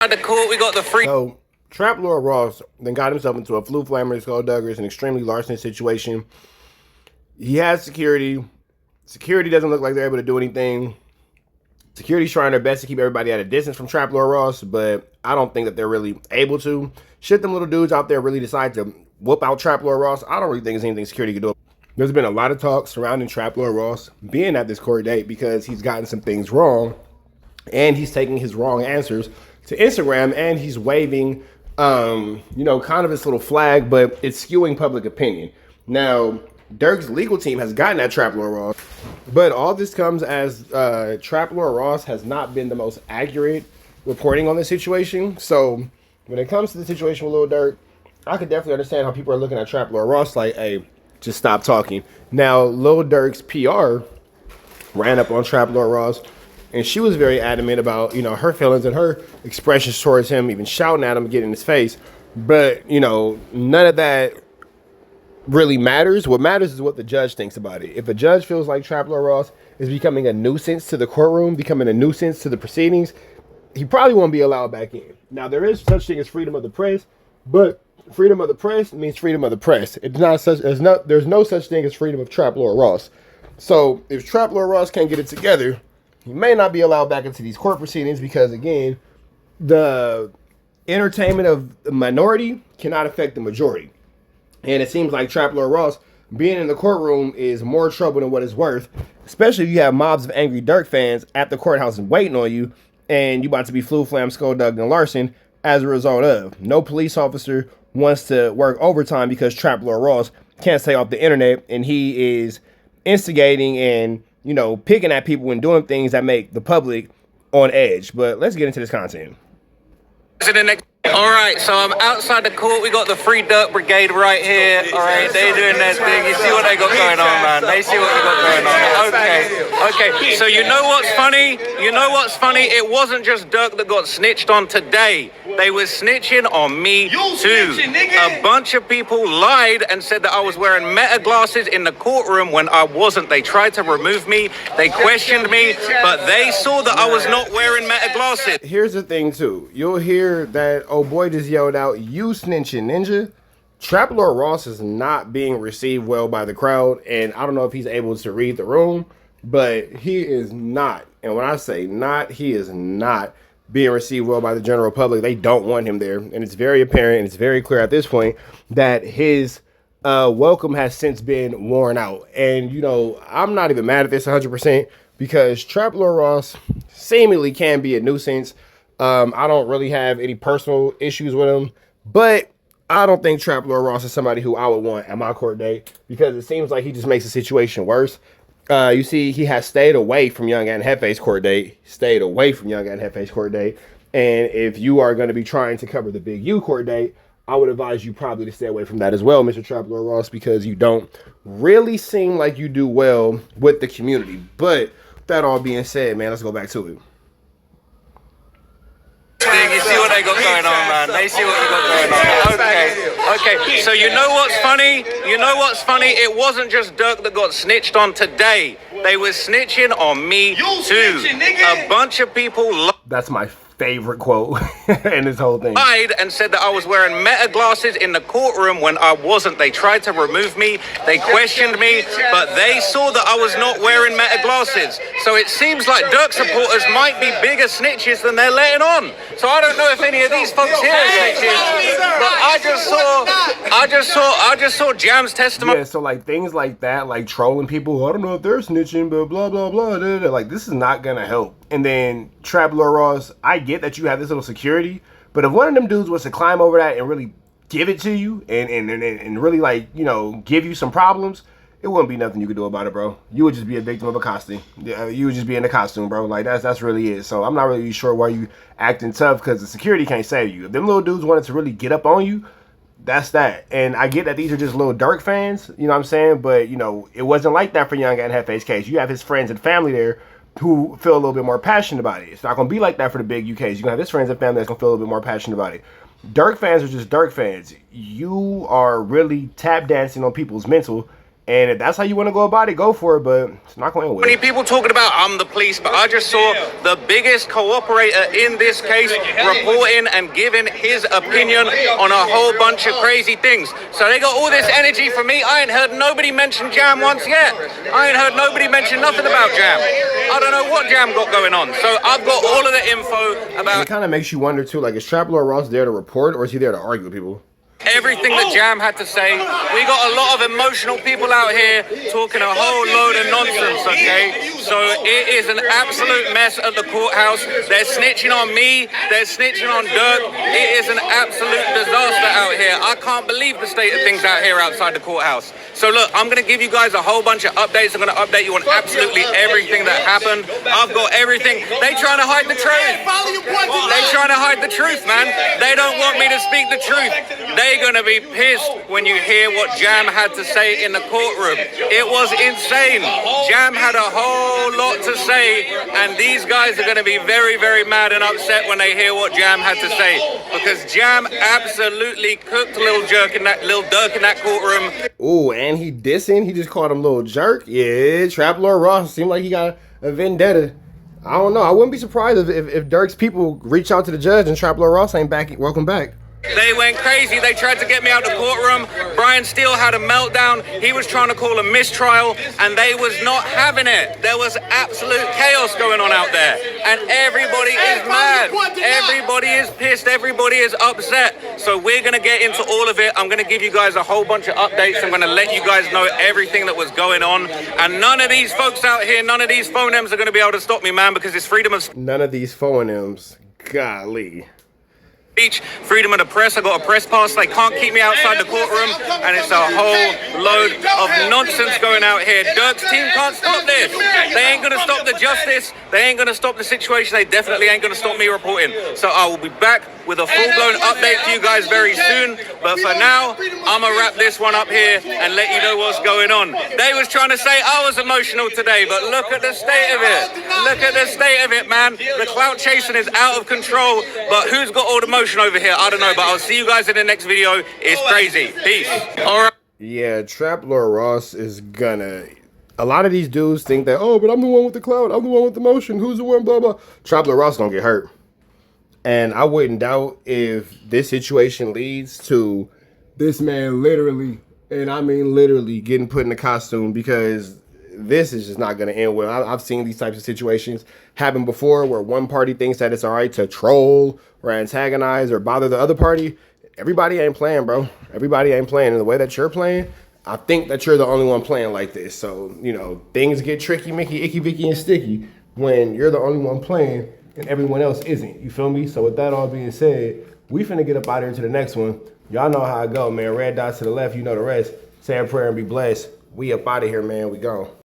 At the court, we got the free. So, Trap Lord Ross then got himself into a Flu Flammer, Skull Duggars, an extremely larceny situation. He has security. Security doesn't look like they're able to do anything. Security's trying their best to keep everybody at a distance from Trap Lord Ross, but I don't think that they're really able to. Should them little dudes out there really decide to whoop out Trap Lord Ross, I don't really think there's anything security can do. There's been a lot of talk surrounding Trap Lord Ross being at this court date because he's gotten some things wrong, and he's taking his wrong answers to Instagram, and he's waving, kind of this little flag, but it's skewing public opinion. Now, Durk's legal team has gotten at Trap Lord Ross, but all this comes as Trap Lord Ross has not been the most accurate reporting on this situation. So when it comes to the situation with Lil Durk, I could definitely understand how people are looking at Trap Lord Ross like, hey, just stop talking. Now, Lil Durk's PR ran up on Trap Lord Ross, and she was very adamant about, her feelings and her expressions towards him, even shouting at him, getting in his face. But, none of that really matters. What matters is what the judge thinks about it. If a judge feels like Trap Lord Ross is becoming a nuisance to the courtroom, becoming a nuisance to the proceedings, he probably won't be allowed back in. Now, there is such thing as freedom of the press, but freedom of the press means freedom of the press. It's not such. There's no such thing as freedom of Trap Lord Ross. So if Trap Lord Ross can't get it together, he may not be allowed back into these court proceedings because, again, the entertainment of the minority cannot affect the majority. And it seems like Trap Lord Ross being in the courtroom is more trouble than what it's worth, especially if you have mobs of angry Durk fans at the courthouse and waiting on you, and you about to be flu flam, skull dug, and larcen as a result of. No police officer wants to work overtime because Trap Lord Ross can't stay off the internet, and he is instigating and picking at people and doing things that make the public on edge. But let's get into this content. All right, so I'm outside the court. We got the Free Durk Brigade right here. All right, they doing their thing. You see what they got going on, man. They see what they got going on. Okay. So you know what's funny? It wasn't just Durk that got snitched on today. They were snitching on me too. A bunch of people lied and said that I was wearing meta glasses in the courtroom when I wasn't. They tried to remove me. They questioned me, but they saw that I was not wearing meta glasses. Here's the thing too. You'll hear that old boy just yelled out, "You snitching ninja." Trap Lord Ross is not being received well by the crowd, and I don't know if he's able to read the room, but he is not. And when I say not, he is not being received well by the general public. They don't want him there, and it's very apparent and it's very clear at this point that his welcome has since been worn out. And I'm not even mad at this 100% because Trap Lord Ross seemingly can be a nuisance. I don't really have any personal issues with him, but I don't think Trap Lord Ross is somebody who I would want at my court date because it seems like he just makes the situation worse. You see, he has stayed away from Young and Hefe's court date. And if you are going to be trying to cover the Big U court date, I would advise you probably to stay away from that as well, Mr. Trap Lord Ross, because you don't really seem like you do well with the community. But that all being said, man, let's go back to it. You see what they got going on, man. They see what you got going on. Okay. So you know what's funny? It wasn't just Durk that got snitched on today. They were snitching on me too. A bunch of people. That's my favorite quote in this whole thing. Lied and said that I was wearing meta glasses in the courtroom when I wasn't. They tried to remove me. They questioned me, but they saw that I was not wearing meta glasses. So it seems like Durk supporters might be bigger snitches than they're letting on. So I don't know if any of these folks here are snitches, but I just saw Jam's testimony. Yeah, so like things like that, like trolling people, I don't know if they're snitching, but blah, blah, blah, blah, blah. Like this is not gonna help. And then Trap Lord Ross, I get that you have this little security, but if one of them dudes was to climb over that and really give it to you and really give you some problems, it wouldn't be nothing you could do about it, bro. You would just be a victim of a costume. You would just be in the costume, bro. Like that's really it. So I'm not really sure why you acting tough because the security can't save you. If them little dudes wanted to really get up on you, that's that. And I get that these are just little Durk fans, you know what I'm saying? But it wasn't like that for Young and Hefe's case. You have his friends and family there who feel a little bit more passionate about it. It's not going to be like that for the Big UKs. You're going to have his friends and family that's going to feel a little bit more passionate about it. Durk fans are just Durk fans. You are really tap dancing on people's mental And if that's how you want to go about it, go for it, but it's not going to Many win. people talking about I'm the police, but I just saw the biggest cooperator in this case reporting and giving his opinion on a whole bunch of crazy things. So they got all this energy from me. I ain't heard nobody mention Jam once yet. I ain't heard nobody mention nothing about Jam. I don't know what Jam got going on. So I've got all of the info about... It kind of makes you wonder too, like, is Trap Lord Ross there to report, or is he there to argue with people? everything that Jam had to say. We got a lot of emotional people out here talking a whole load of nonsense, okay? So it is an absolute mess at the courthouse. They're snitching on me. They're snitching on Durk. It is an absolute disaster out here. I can't believe the state of things out here outside the courthouse. So look, I'm going to give you guys a whole bunch of updates. I'm going to update you on absolutely everything that happened. I've got everything. They trying to hide the truth. They trying to hide the truth, man. They don't want me to speak the truth. They're going to be pissed when you hear what Jam had to say in the courtroom. It was insane. Jam had a whole lot to say, and these guys are going to be very, very mad and upset when they hear what Jam had to say, because Jam absolutely cooked Lil Durk in that courtroom. Ooh, and he dissing. He just called him Lil Jerk. Yeah, Trap Lord Ross seemed like he got a vendetta. I don't know. I wouldn't be surprised if Durk's people reach out to the judge and Trap Lord Ross ain't back. Welcome back. They went crazy. They tried to get me out of the courtroom. Brian Steele had a meltdown. He was trying to call a mistrial, and they was not having it. There was absolute chaos going on out there, and everybody is mad. Everybody is pissed. Everybody is upset. So we're going to get into all of it. I'm going to give you guys a whole bunch of updates. I'm going to let you guys know everything that was going on, and none of these folks out here, none of these phonems are going to be able to stop me, man, because it's freedom of... None of these phonems. Golly. Freedom of the press. I got a press pass. They can't keep me outside the courtroom, and it's a whole load of nonsense going out here. Durk's team can't stop this. They ain't gonna stop the justice. They ain't gonna stop the situation. They definitely ain't gonna stop me reporting. So I will be back with a full-blown update for you guys very soon. But for now, I'm gonna wrap this one up here and let you know what's going on. They was trying to say I was emotional today, but look at the state of it. Look at the state of it, man. The clout chasing is out of control. But who's got all the motion over here? I don't know, but I'll see you guys in the next video. It's crazy. Peace. All right. Yeah, Trap Lord Ross is gonna... A lot of these dudes think that, oh, but I'm the one with the clout. I'm the one with the motion. Who's the one, blah, blah. Trap Lord Ross don't get hurt. And I wouldn't doubt if this situation leads to this man literally, and I mean literally, getting put in a costume, because this is just not going to end well. I've seen these types of situations happen before where one party thinks that it's all right to troll or antagonize or bother the other party. Everybody ain't playing, bro. Everybody ain't playing. And the way that you're playing, I think that you're the only one playing like this. So, you know, things get tricky, Mickey, icky, Vicky, and sticky when you're the only one playing and everyone else isn't. You feel me? So with that all being said, we finna get up out here to the next one. Y'all know how I go, man. Red dots to the left, you know the rest. Say a prayer and be blessed. We up out of here, man. We gone.